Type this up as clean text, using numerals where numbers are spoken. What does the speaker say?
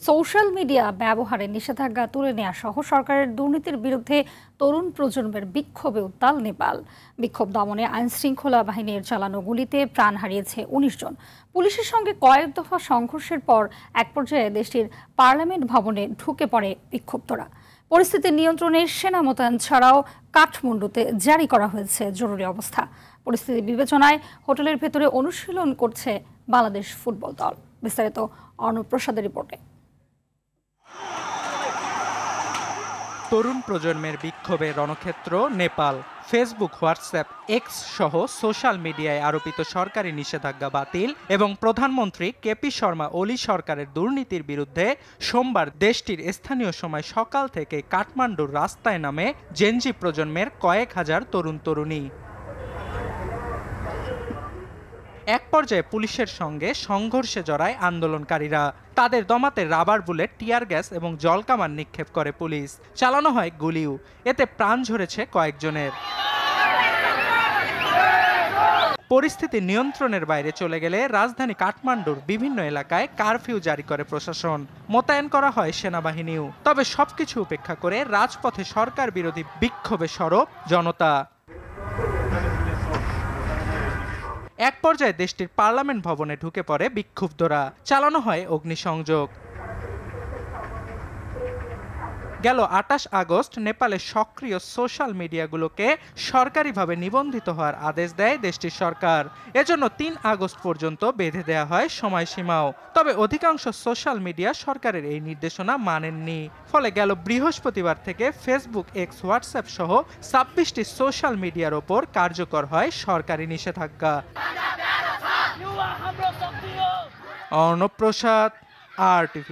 Social media ব্যবহারে নিষেধাজ্ঞা তুলে নেওয়া সহ সরকারের দুর্নীতির বিরুদ্ধে তরুণ প্রজন্মের বিক্ষোভে উত্তাল নেপাল। বিক্ষোভ দমনে আইনশৃঙ্খলা বাহিনীর চালানো গুলিতে প্রাণ হারিয়েছে ১৯ জন। পুলিশের সঙ্গে কয়েক দফা সংঘর্ষের পর এক পর্যায়ে দেশটির পার্লামেন্ট ভবনে ঢুকে পড়ে বিক্ষুব্ধরা। পরিস্থিতি নিয়ন্ত্রণে সেনা মোতায়েন ছাড়াও কাঠমান্ডুতে জারি করা হয়েছে জরুরি অবস্থা। পরিস্থিতি বিবেচনায় হোটেলের ভেতরে অনুশীলন করছে বাংলাদেশ ফুটবল দল। বিস্তারিত অর্ণব প্রসাদের রিপোর্টে। তরুণ প্রজন্মের বিক্ষোভে রণক্ষেত্র নেপাল। ফেসবুক, হোয়াটসঅ্যাপ, এক্স সহ সোশ্যাল মিডিয়ায় আরোপিত সরকারি নিষেধাজ্ঞা বাতিল এবং প্রধানমন্ত্রী কেপি শর্মা ওলি সরকারের দুর্নীতির বিরুদ্ধে সোমবার দেশটির স্থানীয় সময় সকাল থেকে কাঠমান্ডুর রাস্তায় নামে জেনজি প্রজন্মের কয়েক হাজার তরুণ তরুণী। এক পর্যায়ে পুলিশের সঙ্গে সংঘর্ষে জড়ায় আন্দোলনকারীরা। তাদের দমাতে রাবার বুলেট, টিয়ার গ্যাস এবং জলকামান নিক্ষেপ করে পুলিশ। চালানো হয় গুলিও। এতে প্রাণ ঝরেছে কয়েকজনের। পরিস্থিতি নিয়ন্ত্রণের বাইরে চলে গেলে রাজধানী কাঠমান্ডুর বিভিন্ন এলাকায় কারফিউ জারি করে প্রশাসন। মোতায়েন করা হয় সেনাবাহিনীও। তবে সবকিছু উপেক্ষা করে রাজপথে সরকার বিরোধী বিক্ষোভে সরব জনতা। এক পর্যায়ে দেশটির পার্লামেন্ট ভবনে ঢুকে পড়ে বিক্ষুব্ধরা। চালানো হয় অগ্নিসংযোগ। গেল ২৮ আগস্ট নেপালের সক্রিয় সোশ্যাল মিডিয়াগুলোকে সরকারিভাবে নিবন্ধিত হওয়ার আদেশ দেয় দেশটির সরকার। এজন্য ৩ আগস্ট পর্যন্ত বেঁধে দেওয়া হয় সময়সীমাও। তবে অধিকাংশ সোশ্যাল মিডিয়া সরকারের এই নির্দেশনা মানেননি। ফলে গেল বৃহস্পতিবার থেকে ফেসবুক, এক্স, হোয়াটসঅ্যাপ সহ ২৬টি সোশ্যাল মিডিয়ার ওপর কার্যকর হয় সরকারি নিষেধাজ্ঞা। অর্ণব প্রসাদ, RTV।